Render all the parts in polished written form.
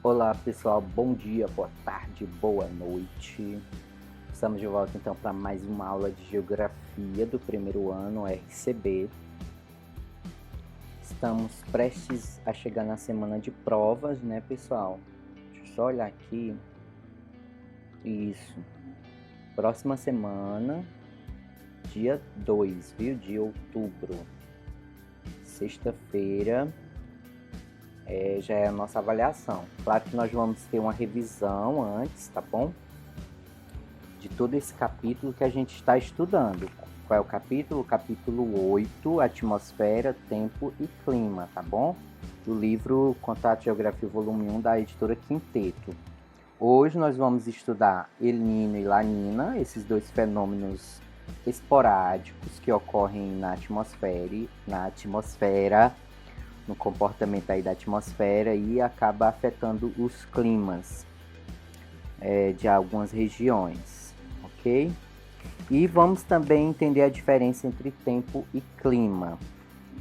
Olá pessoal, bom dia, boa tarde, boa noite. Estamos de volta então para mais uma aula de Geografia do primeiro ano, RCB. Estamos prestes a chegar na semana de provas, né pessoal? Deixa eu só olhar aqui. Isso. Próxima semana, dia 2, viu? De outubro. Sexta-feira. Já é a nossa avaliação. Claro que nós vamos ter uma revisão antes, tá bom? De todo esse capítulo que a gente está estudando. Qual é o capítulo? O capítulo 8, Atmosfera, Tempo e Clima, tá bom? Do livro Contato Geografia, volume 1, da editora Quinteto. Hoje nós vamos estudar El Niño e La Niña, esses dois fenômenos esporádicos que ocorrem na atmosfera, no comportamento aí da atmosfera e acaba afetando os climas de algumas regiões, ok? E vamos também entender a diferença entre tempo e clima.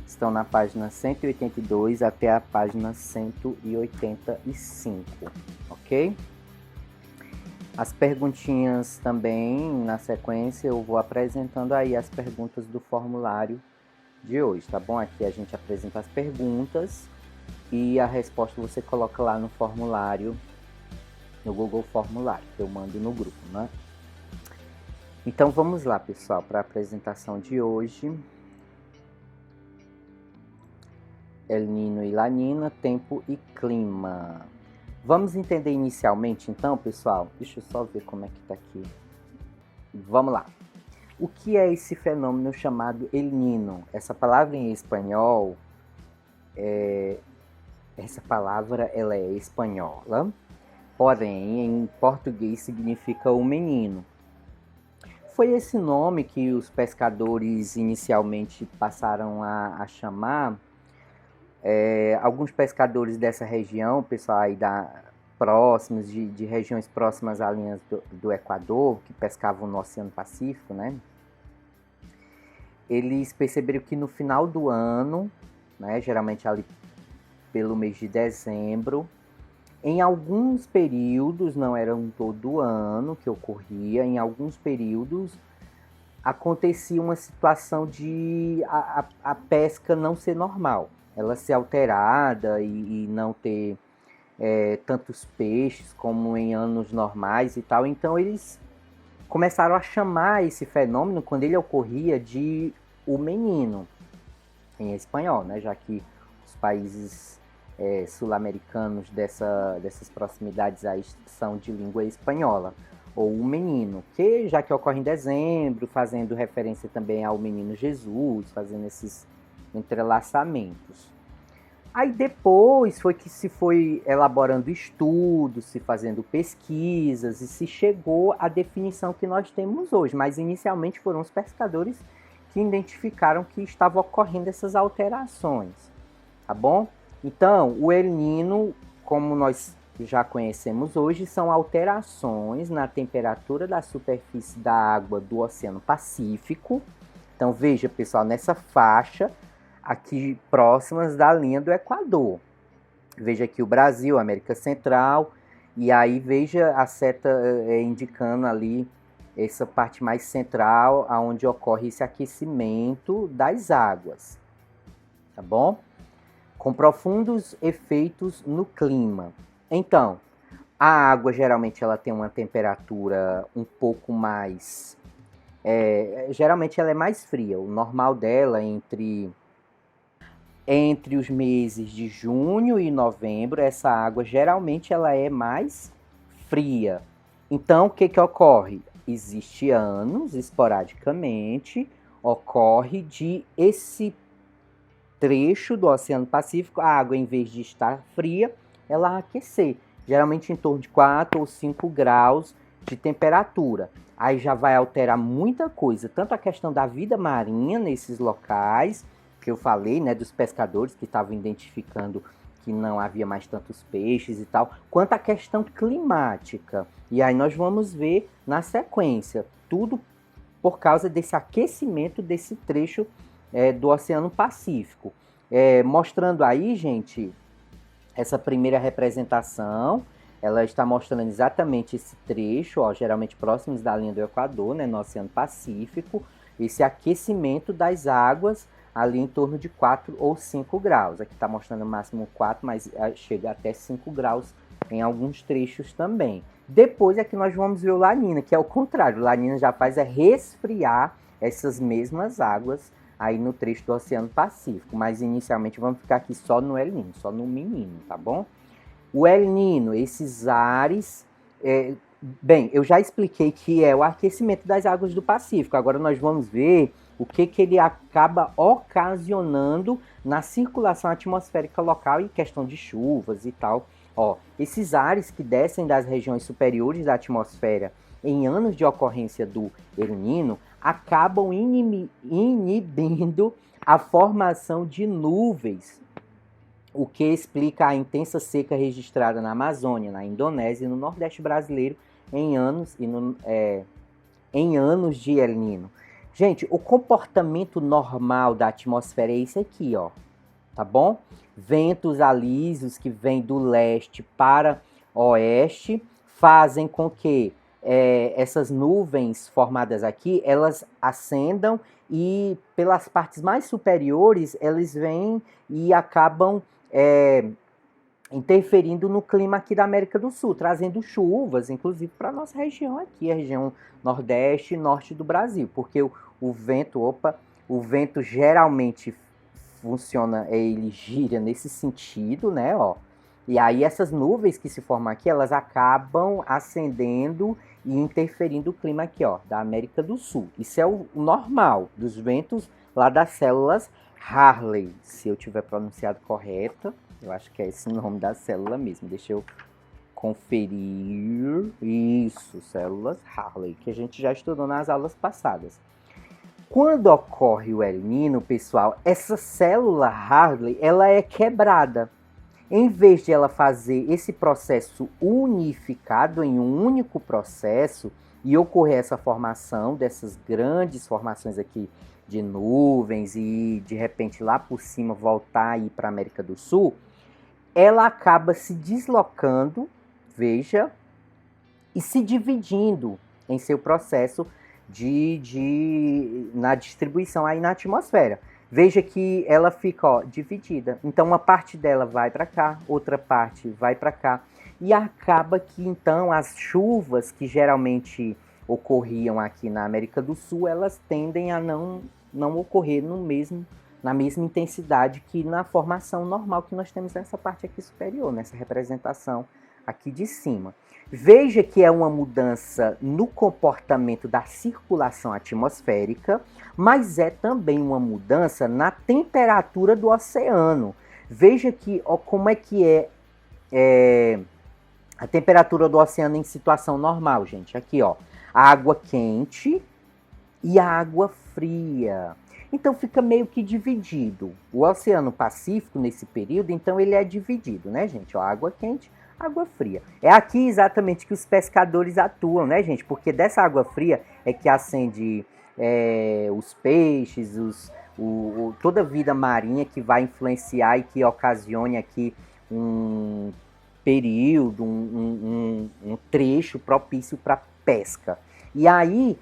Estão na página 182 até a página 185, ok? As perguntinhas também, na sequência, eu vou apresentando aí as perguntas do formulário de hoje, tá bom? Aqui a gente apresenta as perguntas e a resposta você coloca lá no formulário, no Google Formulário, que eu mando no grupo, né? Então vamos lá, pessoal, para a apresentação de hoje. El Niño e La Niña, tempo e clima. Vamos entender inicialmente, então, pessoal? Deixa eu só ver como é que tá aqui. Vamos lá. O que é esse fenômeno chamado El Niño? Essa palavra em espanhol, essa palavra ela é espanhola, porém em português significa o menino. Foi esse nome que os pescadores inicialmente passaram a chamar. Alguns pescadores dessa região, pessoal aí próximos, de regiões próximas à linha do Equador, que pescavam no Oceano Pacífico, né? Eles perceberam que no final do ano, né, geralmente ali pelo mês de dezembro, em alguns períodos, não era todo ano que ocorria, em alguns períodos acontecia uma situação de a pesca não ser normal, ela ser alterada e não ter tantos peixes como em anos normais e tal. Então eles começaram a chamar esse fenômeno, quando ele ocorria, de o menino, em espanhol, né? Já que os países sul-americanos dessas proximidades aí são de língua espanhola, ou o menino, que já que ocorre em dezembro, fazendo referência também ao menino Jesus, fazendo esses entrelaçamentos. Aí depois foi que se foi elaborando estudos, se fazendo pesquisas e se chegou à definição que nós temos hoje. Mas inicialmente foram os pescadores que identificaram que estavam ocorrendo essas alterações, tá bom? Então, o El Niño, como nós já conhecemos hoje, são alterações na temperatura da superfície da água do Oceano Pacífico. Então veja, pessoal, nessa faixa aqui próximas da linha do Equador. Veja aqui o Brasil, América Central, e aí veja a seta indicando ali essa parte mais central, onde ocorre esse aquecimento das águas, tá bom? Com profundos efeitos no clima. Então, a água geralmente ela tem uma temperatura um pouco mais... geralmente ela é mais fria. O normal dela é entre os meses de junho e novembro, essa água geralmente ela é mais fria. Então, o que ocorre? Existe anos, esporadicamente, ocorre de esse trecho do Oceano Pacífico, a água, em vez de estar fria, ela aquecer, geralmente em torno de 4 ou 5 graus de temperatura. Aí já vai alterar muita coisa, tanto a questão da vida marinha nesses locais, que eu falei, né, dos pescadores que estavam identificando que não havia mais tantos peixes e tal, quanto a questão climática. E aí nós vamos ver na sequência, tudo por causa desse aquecimento desse trecho do Oceano Pacífico. Mostrando aí, gente, essa primeira representação, ela está mostrando exatamente esse trecho, ó, geralmente próximos da linha do Equador, né, no Oceano Pacífico, esse aquecimento das águas ali em torno de 4 ou 5 graus. Aqui está mostrando no máximo 4, mas chega até 5 graus em alguns trechos também. Depois é que nós vamos ver o La Nina, que é o contrário. O La Nina já faz é resfriar essas mesmas águas aí no trecho do Oceano Pacífico. Mas inicialmente vamos ficar aqui só no El Nino, só no menino, tá bom? O El Nino, esses ares... bem, eu já expliquei que é o aquecimento das águas do Pacífico. Agora nós vamos ver o que ele acaba ocasionando na circulação atmosférica local e questão de chuvas e tal. Ó, esses ares que descem das regiões superiores da atmosfera em anos de ocorrência do El Nino acabam inibindo a formação de nuvens, o que explica a intensa seca registrada na Amazônia, na Indonésia e no Nordeste brasileiro em anos, em anos de El Nino. Gente, o comportamento normal da atmosfera é isso aqui, ó, tá bom? Ventos alísios que vêm do leste para oeste fazem com que essas nuvens formadas aqui, elas ascendam e pelas partes mais superiores, eles vêm e acabam interferindo no clima aqui da América do Sul, trazendo chuvas, inclusive para a nossa região aqui, a região nordeste e norte do Brasil, porque o vento geralmente funciona, ele gira nesse sentido, né, ó, e aí essas nuvens que se formam aqui, elas acabam ascendendo e interferindo o clima aqui, ó, da América do Sul. Isso é o normal dos ventos lá das células Hartley, se eu tiver pronunciado correto. Eu acho que é esse o nome da célula mesmo. Deixa eu conferir. Isso, células Hartley, que a gente já estudou nas aulas passadas. Quando ocorre o El Nino, pessoal, essa célula Hartley, ela é quebrada. Em vez de ela fazer esse processo unificado em um único processo e ocorrer essa formação dessas grandes formações aqui de nuvens e de repente lá por cima voltar aí para a América do Sul, ela acaba se deslocando, veja, e se dividindo em seu processo na distribuição aí na atmosfera. Veja que ela fica, ó, dividida. Então uma parte dela vai para cá, outra parte vai para cá. E acaba que então as chuvas que geralmente ocorriam aqui na América do Sul, elas tendem a não ocorrer na mesma intensidade que na formação normal que nós temos nessa parte aqui superior, nessa representação aqui de cima. Veja que é uma mudança no comportamento da circulação atmosférica, mas é também uma mudança na temperatura do oceano. Veja que ó, como é que é a temperatura do oceano em situação normal, gente. Aqui, ó, a água quente e a água fria. Então fica meio que dividido. O Oceano Pacífico, nesse período, então ele é dividido, né, gente? Ó, água quente, água fria. É aqui exatamente que os pescadores atuam, né, gente? Porque dessa água fria é que acende os peixes, toda a vida marinha que vai influenciar e que ocasione aqui um período, um trecho propício para pesca. E aí,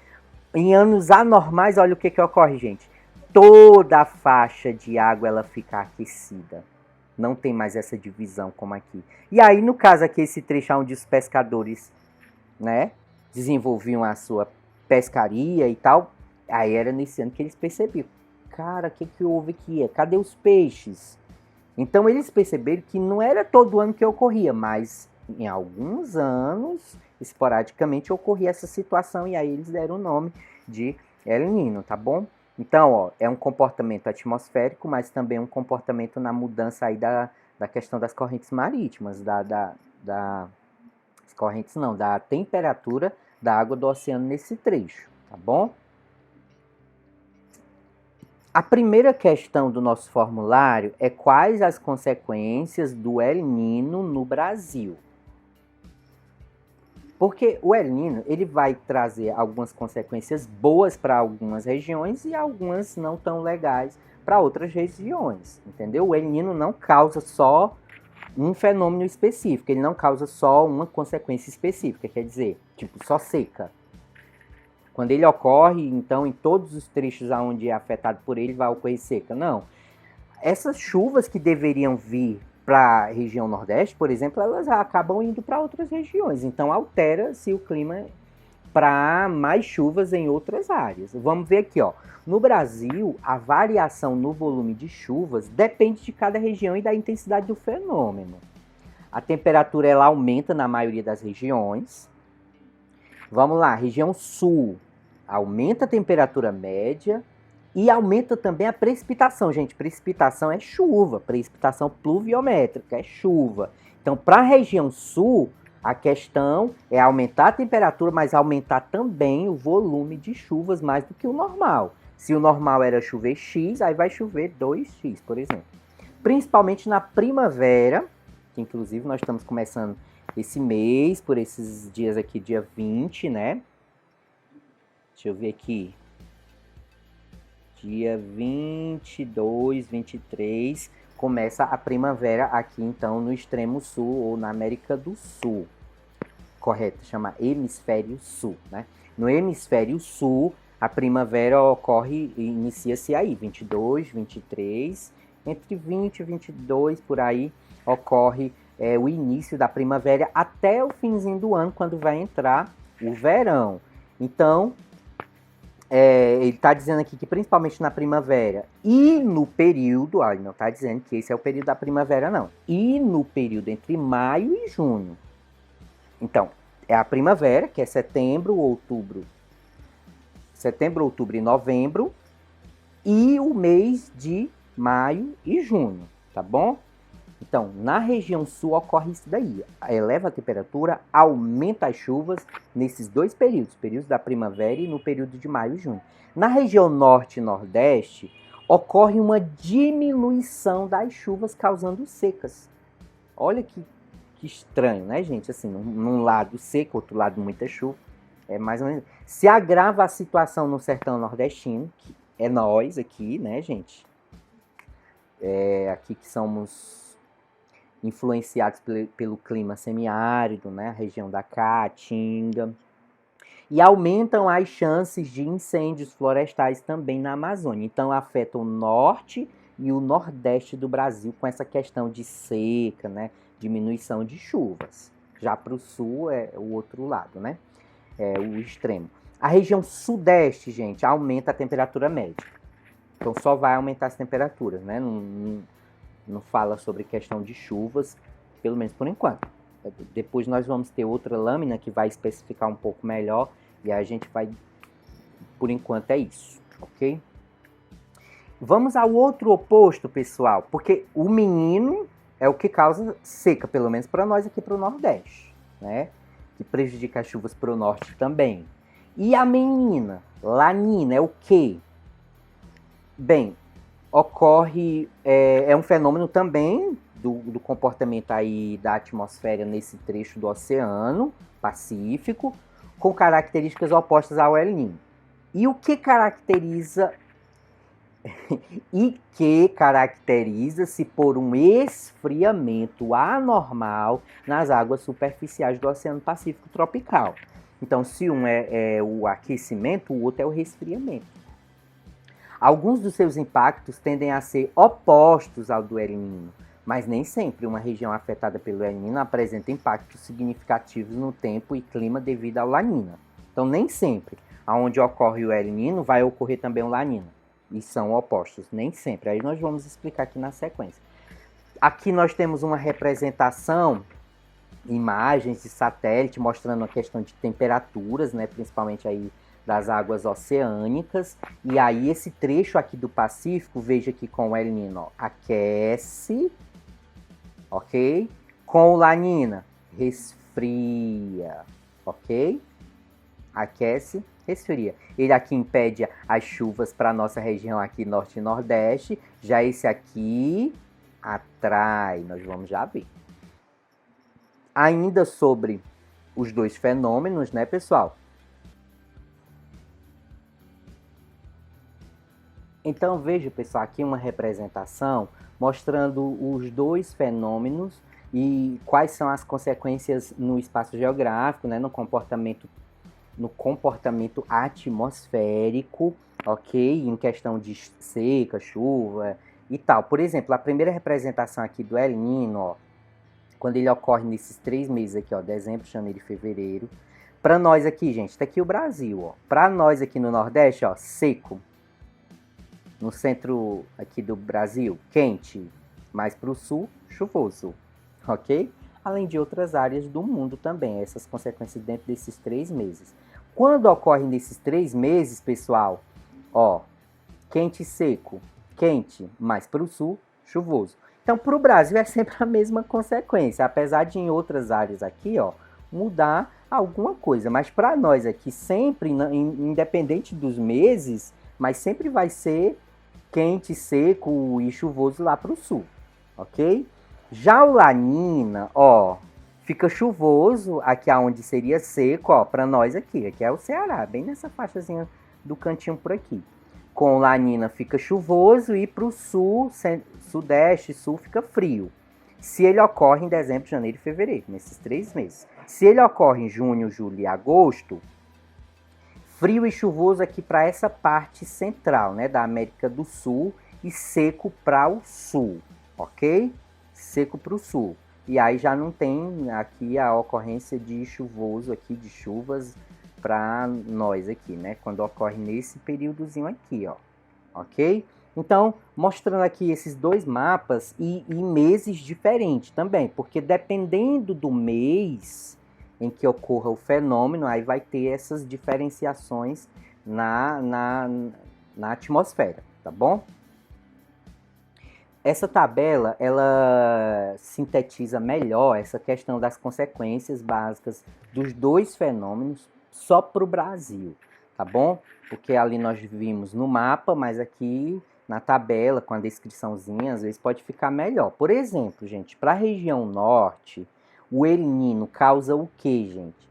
em anos anormais, olha o que ocorre, gente. Toda a faixa de água ela fica aquecida. Não tem mais essa divisão como aqui. E aí, no caso aqui, esse trecho onde os pescadores, né, desenvolviam a sua pescaria e tal, aí era nesse ano que eles percebiam. Cara, o que houve aqui? Cadê os peixes? Então eles perceberam que não era todo ano que ocorria, mas em alguns anos, esporadicamente, ocorria essa situação e aí eles deram o nome de El Nino, tá bom? Então, ó, é um comportamento atmosférico, mas também um comportamento na mudança aí da questão das correntes marítimas, das correntes não, da temperatura da água do oceano nesse trecho, tá bom? A primeira questão do nosso formulário é quais as consequências do El Nino no Brasil. Porque o El Nino, ele vai trazer algumas consequências boas para algumas regiões e algumas não tão legais para outras regiões, entendeu? O El Nino não causa só um fenômeno específico, ele não causa só uma consequência específica, quer dizer, tipo, só seca. Quando ele ocorre, então, em todos os trechos onde é afetado por ele, vai ocorrer seca. Não. Essas chuvas que deveriam vir para a região Nordeste, por exemplo, elas acabam indo para outras regiões. Então, altera-se o clima para mais chuvas em outras áreas. Vamos ver aqui, ó. No Brasil, a variação no volume de chuvas depende de cada região e da intensidade do fenômeno. A temperatura ela aumenta na maioria das regiões. Vamos lá, região sul aumenta a temperatura média e aumenta também a precipitação. Gente, precipitação é chuva, precipitação pluviométrica é chuva. Então, para a região sul, a questão é aumentar a temperatura, mas aumentar também o volume de chuvas mais do que o normal. Se o normal era chover X, aí vai chover 2X, por exemplo. Principalmente na primavera, que inclusive nós estamos começando esse mês, por esses dias aqui, dia 20, né? Deixa eu ver aqui. Dia 22, 23, começa a primavera aqui, então, no extremo sul ou na América do Sul. Correto, chama hemisfério sul, né? No hemisfério sul, a primavera ocorre e inicia-se aí, 22, 23, entre 20 e 22, por aí, ocorre o início da primavera até o finzinho do ano, quando vai entrar o verão. Então, ele está dizendo aqui que principalmente na primavera e no período, ele não está dizendo que esse é o período da primavera, não. E no período entre maio e junho. Então, é a primavera, que é setembro, outubro e novembro, e o mês de maio e junho, tá bom? Então, na região sul ocorre isso daí. Eleva a temperatura, aumenta as chuvas nesses dois períodos, período da primavera e no período de maio e junho. Na região norte e nordeste, ocorre uma diminuição das chuvas causando secas. Olha que estranho, né, gente? Assim, num lado seco, outro lado muita chuva. É mais ou menos. Se agrava a situação no sertão nordestino, que é nós aqui, né, gente? Aqui que somos influenciados pelo clima semiárido, né, a região da Caatinga, e aumentam as chances de incêndios florestais também na Amazônia. Então afeta o norte e o nordeste do Brasil com essa questão de seca, né, diminuição de chuvas. Já para o sul é o outro lado, né, é o extremo. A região sudeste, gente, aumenta a temperatura média. Então só vai aumentar as temperaturas, né, não fala sobre questão de chuvas, pelo menos por enquanto. Depois nós vamos ter outra lâmina que vai especificar um pouco melhor e a gente vai, por enquanto é isso, ok? Vamos ao outro oposto, pessoal, porque o menino é o que causa seca, pelo menos para nós aqui para o Nordeste, né? Que prejudica as chuvas para o Norte também. E a menina, Lanina, é o quê? Bem, ocorre, é um fenômeno também do comportamento aí da atmosfera nesse trecho do Oceano Pacífico, com características opostas ao El Niño. E o que caracteriza caracteriza-se por um esfriamento anormal nas águas superficiais do Oceano Pacífico tropical. Então, se um é o aquecimento, o outro é o resfriamento. Alguns dos seus impactos tendem a ser opostos ao do El Niño, mas nem sempre uma região afetada pelo El Niño apresenta impactos significativos no tempo e clima devido ao La Niña. Então, nem sempre, aonde ocorre o El Niño, vai ocorrer também o La Niña. E são opostos, nem sempre. Aí nós vamos explicar aqui na sequência. Aqui nós temos uma representação, imagens de satélite, mostrando a questão de temperaturas, né, principalmente aí das águas oceânicas. E aí esse trecho aqui do Pacífico, veja que com o El Niño aquece, ok? Com o La Niña resfria, ok? Aquece, resfria. Ele aqui impede as chuvas para a nossa região aqui norte e nordeste. Já esse aqui atrai, nós vamos já ver. Ainda sobre os dois fenômenos, né, pessoal? Então veja, pessoal, aqui uma representação mostrando os dois fenômenos e quais são as consequências no espaço geográfico, né, no comportamento atmosférico, ok? Em questão de seca, chuva e tal. Por exemplo, a primeira representação aqui do El Niño, ó, quando ele ocorre nesses 3 meses aqui, ó, dezembro, janeiro e fevereiro. Para nós aqui, gente, tá aqui o Brasil, ó. Para nós aqui no Nordeste, ó, seco. No centro aqui do Brasil, quente. Mais para o sul, chuvoso, ok? Além de outras áreas do mundo também, essas consequências dentro desses 3 meses. Quando ocorre nesses 3 meses, pessoal, ó, quente e seco, quente, mais para o sul, chuvoso. Então, para o Brasil é sempre a mesma consequência, apesar de em outras áreas aqui, ó, mudar alguma coisa. Mas para nós aqui, sempre, independente dos meses, mas sempre vai ser quente, seco e chuvoso lá para o sul, ok? Já o Lanína, ó, fica chuvoso aqui aonde seria seco, ó, para nós aqui. Aqui é o Ceará, bem nessa faixazinha do cantinho por aqui. Com Lanína fica chuvoso e para o sul, sudeste, sul fica frio. Se ele ocorre em dezembro, janeiro e fevereiro, nesses 3 meses. Se ele ocorre em junho, julho e agosto, frio e chuvoso aqui para essa parte central, né, da América do Sul e seco para o sul, ok? Seco para o sul. E aí já não tem aqui a ocorrência de chuvoso aqui, de chuvas para nós aqui, né? Quando ocorre nesse períodozinho aqui, ó, ok? Então, mostrando aqui esses 2 mapas e meses diferentes também, porque dependendo do mês em que ocorra o fenômeno, aí vai ter essas diferenciações na atmosfera, tá bom? Essa tabela, ela sintetiza melhor essa questão das consequências básicas dos 2 fenômenos só para o Brasil, tá bom? Porque ali nós vimos no mapa, mas aqui na tabela, com a descriçãozinha, às vezes pode ficar melhor. Por exemplo, gente, para a região norte, o El Niño causa o que, gente?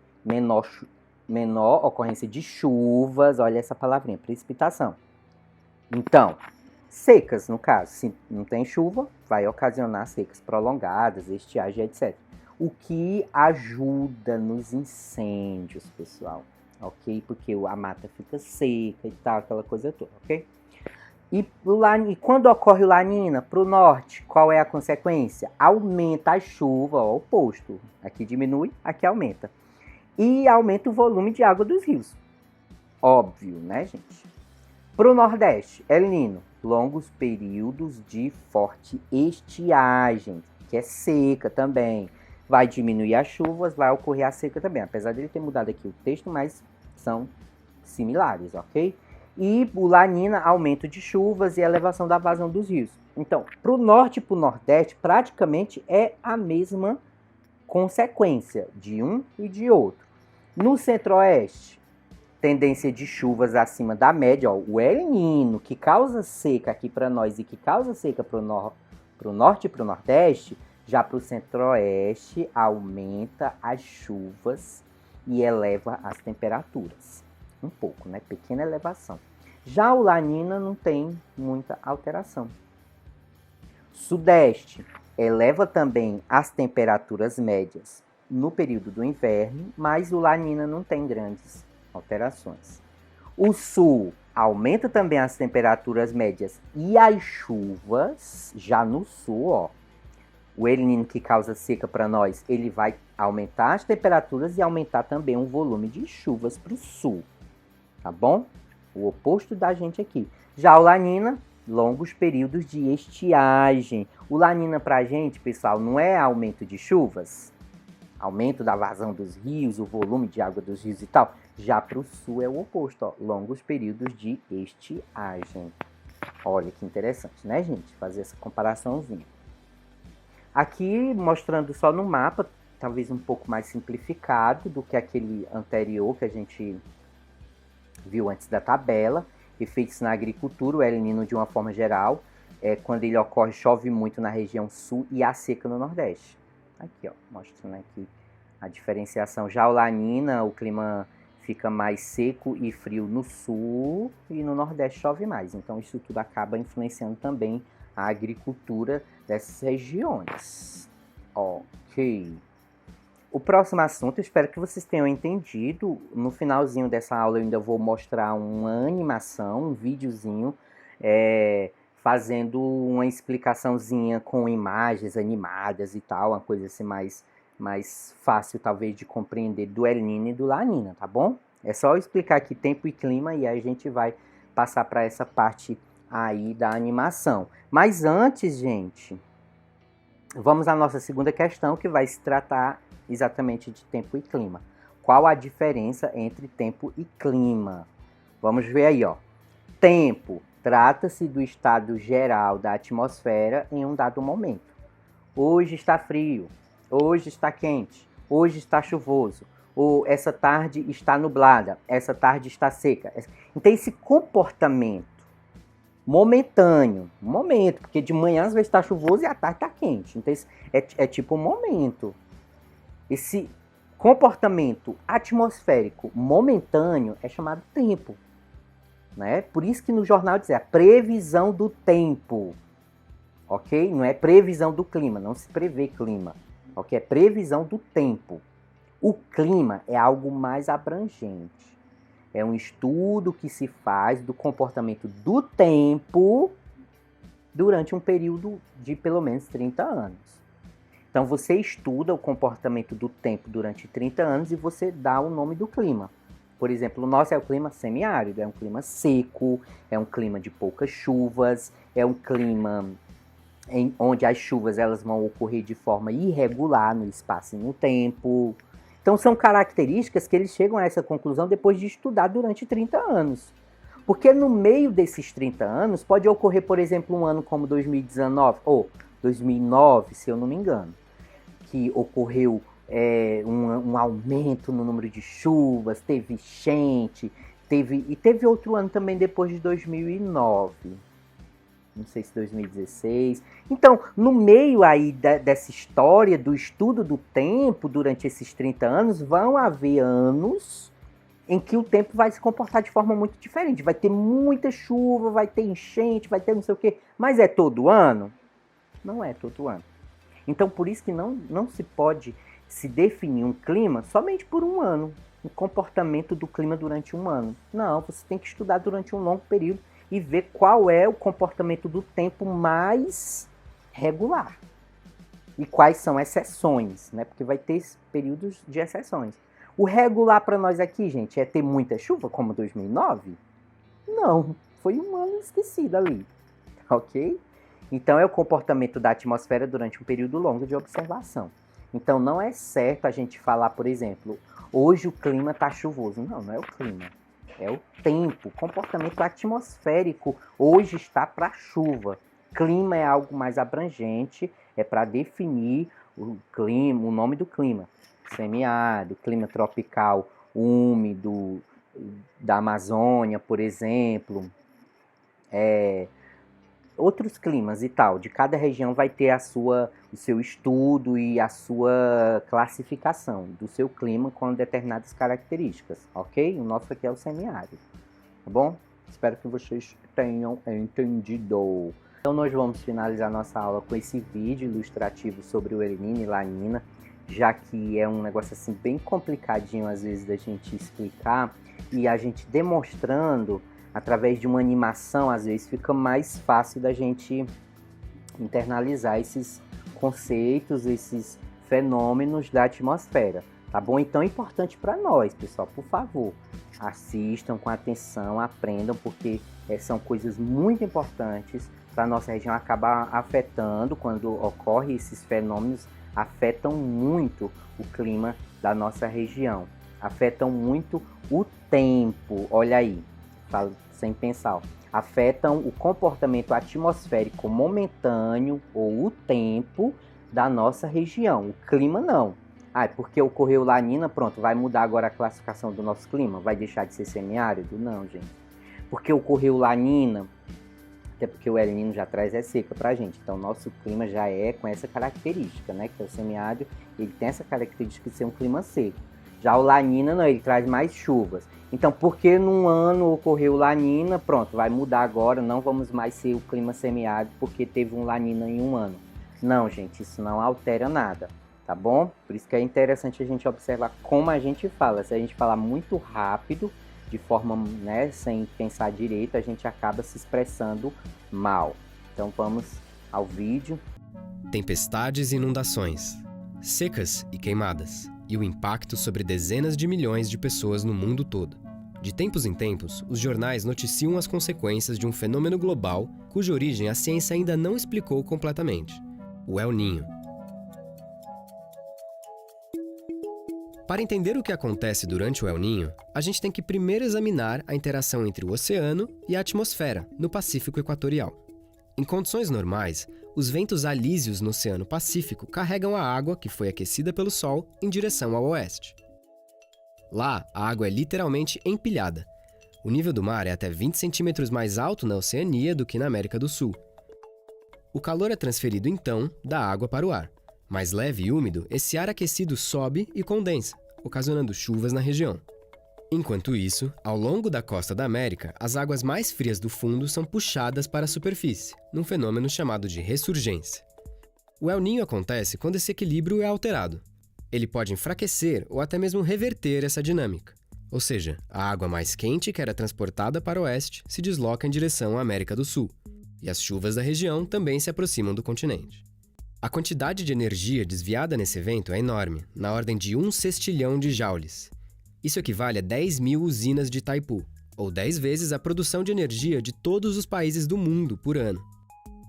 Menor ocorrência de chuvas, olha essa palavrinha, precipitação. Então, secas, no caso, se não tem chuva, vai ocasionar secas prolongadas, estiagem, etc. O que ajuda nos incêndios, pessoal, ok? Porque a mata fica seca e tal, aquela coisa toda, ok? E quando ocorre o Lanína para o norte, qual é a consequência? Aumenta a chuva, ó, o oposto. Aqui diminui, aqui aumenta. E aumenta o volume de água dos rios. Óbvio, né, gente? Para o nordeste, El Niño, longos períodos de forte estiagem, que é seca também. Vai diminuir as chuvas, vai ocorrer a seca também. Apesar dele ter mudado aqui o texto, mas são similares, ok? E o Lanína, aumento de chuvas e elevação da vazão dos rios. Então, para o norte e para o nordeste, praticamente é a mesma consequência de um e de outro. No centro-oeste, tendência de chuvas acima da média, ó, o El Niño, que causa seca aqui para nós e que causa seca para o norte e para o nordeste, já para o centro-oeste aumenta as chuvas e eleva as temperaturas. Um pouco, né? Pequena elevação. Já o Lanína não tem muita alteração. Sudeste eleva também as temperaturas médias no período do inverno, mas o Lanína não tem grandes alterações. O sul aumenta também as temperaturas médias e as chuvas, já no sul, ó. O El Niño, que causa seca para nós, ele vai aumentar as temperaturas e aumentar também o volume de chuvas para o sul, tá bom? O oposto da gente aqui. Já o Lanína, longos períodos de estiagem. O Lanína pra gente, pessoal, não é aumento de chuvas, aumento da vazão dos rios, o volume de água dos rios e tal. Já para o sul é o oposto, ó, longos períodos de estiagem. Olha que interessante, né, gente? Fazer essa comparaçãozinha. Aqui, mostrando só no mapa, talvez um pouco mais simplificado do que aquele anterior que a gente viu antes da tabela. Efeitos na agricultura, o El Niño de uma forma geral, quando ele ocorre, chove muito na região sul e há seca no nordeste. Aqui, ó, mostrando aqui a diferenciação. Já o Lanína, o clima fica mais seco e frio no sul e no nordeste chove mais. Então isso tudo acaba influenciando também a agricultura dessas regiões. Ok. O próximo assunto, eu espero que vocês tenham entendido. No finalzinho dessa aula eu ainda vou mostrar uma animação, um videozinho, fazendo uma explicaçãozinha com imagens animadas e tal, uma coisa assim mais fácil talvez de compreender do El Niño e do La Niña, tá bom? É só eu explicar aqui tempo e clima e aí a gente vai passar para essa parte aí da animação. Mas antes, gente, vamos à nossa segunda questão, que vai se tratar exatamente de tempo e clima. Qual a diferença entre tempo e clima? Vamos ver aí, ó. Tempo trata-se do estado geral da atmosfera em um dado momento. Hoje está frio, hoje está quente, hoje está chuvoso, ou essa tarde está nublada, essa tarde está seca. Então esse comportamento momentâneo, momento, porque de manhã às vezes está chuvoso e à tarde está quente. Então é tipo um momento. Esse comportamento atmosférico momentâneo é chamado tempo, né? Por isso que no jornal diz a previsão do tempo, ok? Não é previsão do clima, não se prevê clima, ok? É previsão do tempo. O clima é algo mais abrangente. É um estudo que se faz do comportamento do tempo durante um período de pelo menos 30 anos. Então você estuda o comportamento do tempo durante 30 anos e você dá o nome do clima. Por exemplo, o nosso é o clima semiárido, é um clima seco, é um clima de poucas chuvas, é um clima onde as chuvas elas vão ocorrer de forma irregular no espaço e no tempo. Então são características que eles chegam a essa conclusão depois de estudar durante 30 anos. Porque no meio desses 30 anos pode ocorrer, por exemplo, um ano como 2019 ou 2009, se eu não me engano, que ocorreu um aumento no número de chuvas, teve enchente, teve outro ano também depois de 2009. Não sei se 2016. Então, no meio aí dessa história do estudo do tempo durante esses 30 anos, vão haver anos em que o tempo vai se comportar de forma muito diferente. Vai ter muita chuva, vai ter enchente, vai ter não sei o quê. Mas é todo ano? Não é todo ano. Então, por isso que não se pode se definir um clima somente por um ano. O comportamento do clima durante um ano. Não, você tem que estudar durante um longo período e ver qual é o comportamento do tempo mais regular. E quais são exceções, né? Porque vai ter períodos de exceções. O regular para nós aqui, gente, é ter muita chuva, como 2009? Não, foi um ano esquecido ali, ok? Então é o comportamento da atmosfera durante um período longo de observação. Então não é certo a gente falar, por exemplo, hoje o clima está chuvoso. Não, não é o clima. É o tempo, o comportamento atmosférico hoje está para chuva. Clima é algo mais abrangente, é para definir o clima, o nome do clima. Semiárido, clima tropical úmido, da Amazônia, por exemplo. Outros climas e tal. De cada região vai ter o seu estudo e a sua classificação do seu clima com determinadas características, ok? O nosso aqui é o semiárido, tá bom? Espero que vocês tenham entendido. Então nós vamos finalizar nossa aula com esse vídeo ilustrativo sobre o El Niño e La Niña, já que é um negócio assim bem complicadinho às vezes da gente explicar, e a gente demonstrando através de uma animação, às vezes fica mais fácil da gente internalizar esses conceitos, esses fenômenos da atmosfera, tá bom? Então é importante para nós, pessoal, por favor, assistam com atenção, aprendam, porque são coisas muito importantes para a nossa região, acabar afetando, quando ocorrem esses fenômenos, afetam muito o clima da nossa região, afetam muito o tempo, olha aí, falo sem pensar, afetam o comportamento atmosférico momentâneo ou o tempo da nossa região. O clima não. Porque ocorreu La Niña, pronto, vai mudar agora a classificação do nosso clima? Vai deixar de ser semiárido? Não, gente. Porque ocorreu La Niña, até porque o El Niño já traz seca pra gente. Então, nosso clima já é com essa característica, né? Que é o semiárido, ele tem essa característica de ser um clima seco. Já o La Niña não, ele traz mais chuvas. Então, porque num ano ocorreu La Niña, pronto, vai mudar agora, não vamos mais ser o clima semiárido porque teve um La Niña em um ano. Não, gente, isso não altera nada, tá bom? Por isso que é interessante a gente observar como a gente fala. Se a gente falar muito rápido, de forma, né, sem pensar direito, a gente acaba se expressando mal. Então vamos ao vídeo. Tempestades e inundações, secas e queimadas, e o impacto sobre dezenas de milhões de pessoas no mundo todo. De tempos em tempos, os jornais noticiam as consequências de um fenômeno global cuja origem a ciência ainda não explicou completamente: o El Niño. Para entender o que acontece durante o El Niño, a gente tem que primeiro examinar a interação entre o oceano e a atmosfera, no Pacífico Equatorial. Em condições normais, os ventos alísios no Oceano Pacífico carregam a água, que foi aquecida pelo Sol, em direção ao oeste. Lá, a água é literalmente empilhada. O nível do mar é até 20 centímetros mais alto na Oceania do que na América do Sul. O calor é transferido, então, da água para o ar. Mais leve e úmido, esse ar aquecido sobe e condensa, ocasionando chuvas na região. Enquanto isso, ao longo da costa da América, as águas mais frias do fundo são puxadas para a superfície, num fenômeno chamado de ressurgência. O El Niño acontece quando esse equilíbrio é alterado. Ele pode enfraquecer ou até mesmo reverter essa dinâmica. Ou seja, a água mais quente que era transportada para o oeste se desloca em direção à América do Sul, e as chuvas da região também se aproximam do continente. A quantidade de energia desviada nesse evento é enorme, na ordem de 1 sextilhão de joules. Isso equivale a 10.000 usinas de Itaipu, ou 10 vezes a produção de energia de todos os países do mundo por ano.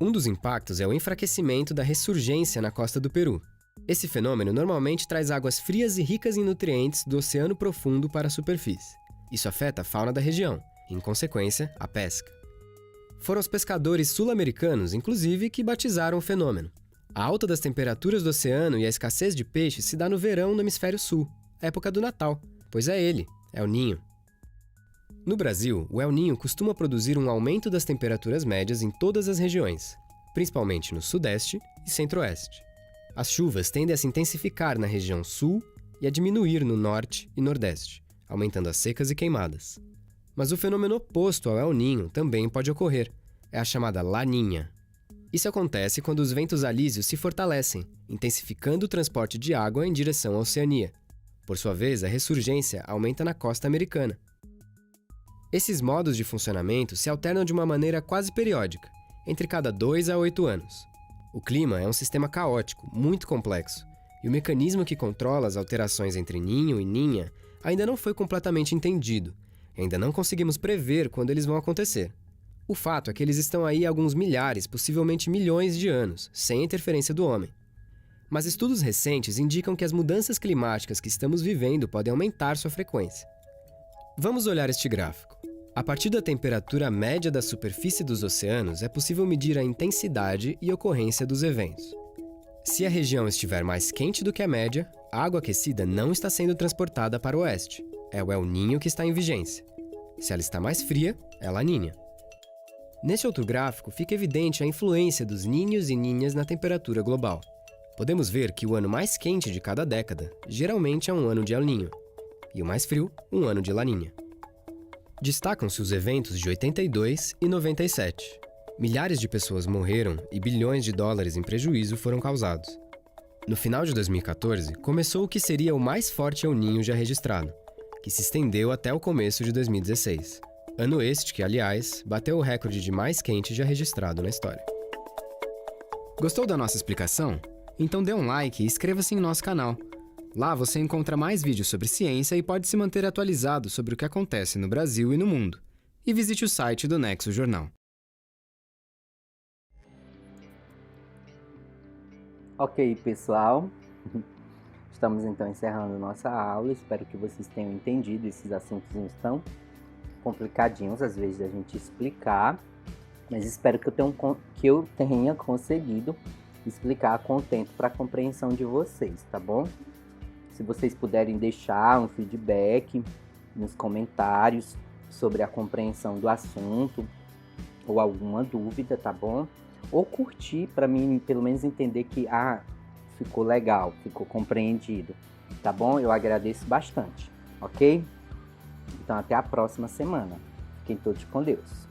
Um dos impactos é o enfraquecimento da ressurgência na costa do Peru. Esse fenômeno normalmente traz águas frias e ricas em nutrientes do oceano profundo para a superfície. Isso afeta a fauna da região e, em consequência, a pesca. Foram os pescadores sul-americanos, inclusive, que batizaram o fenômeno. A alta das temperaturas do oceano e a escassez de peixe se dá no verão no hemisfério sul, época do Natal, pois é ele, El Niño. No Brasil, o El Niño costuma produzir um aumento das temperaturas médias em todas as regiões, principalmente no Sudeste e Centro-Oeste. As chuvas tendem a se intensificar na região Sul e a diminuir no Norte e Nordeste, aumentando as secas e queimadas. Mas o fenômeno oposto ao El Niño também pode ocorrer, é a chamada Laninha. Isso acontece quando os ventos alísios se fortalecem, intensificando o transporte de água em direção à Oceania. Por sua vez, a ressurgência aumenta na costa americana. Esses modos de funcionamento se alternam de uma maneira quase periódica, entre cada 2 a 8 anos. O clima é um sistema caótico, muito complexo, e o mecanismo que controla as alterações entre Ninho e Ninha ainda não foi completamente entendido, e ainda não conseguimos prever quando eles vão acontecer. O fato é que eles estão aí há alguns milhares, possivelmente milhões de anos, sem interferência do homem. Mas estudos recentes indicam que as mudanças climáticas que estamos vivendo podem aumentar sua frequência. Vamos olhar este gráfico. A partir da temperatura média da superfície dos oceanos, é possível medir a intensidade e ocorrência dos eventos. Se a região estiver mais quente do que a média, a água aquecida não está sendo transportada para o oeste. É o El Niño que está em vigência. Se ela está mais fria, é a Laninha. Neste outro gráfico, fica evidente a influência dos ninhos e ninhas na temperatura global. Podemos ver que o ano mais quente de cada década geralmente é um ano de El Niño, e o mais frio, um ano de Laninha. Destacam-se os eventos de 82 e 97. Milhares de pessoas morreram e bilhões de dólares em prejuízo foram causados. No final de 2014, começou o que seria o mais forte El Niño já registrado, que se estendeu até o começo de 2016. Ano este que, aliás, bateu o recorde de mais quente já registrado na história. Gostou da nossa explicação? Então dê um like e inscreva-se em nosso canal. Lá você encontra mais vídeos sobre ciência e pode se manter atualizado sobre o que acontece no Brasil e no mundo. E visite o site do Nexo Jornal. Ok, pessoal. Estamos então encerrando nossa aula. Espero que vocês tenham entendido. Esses assuntos não estão complicadinhos, às vezes, a gente explicar. Mas espero que eu tenha conseguido explicar a contento para a compreensão de vocês, tá bom? Se vocês puderem deixar um feedback nos comentários sobre a compreensão do assunto ou alguma dúvida, tá bom? Ou curtir para mim, pelo menos entender que ficou legal, ficou compreendido, tá bom? Eu agradeço bastante, ok? Então até a próxima semana. Fiquem todos com Deus.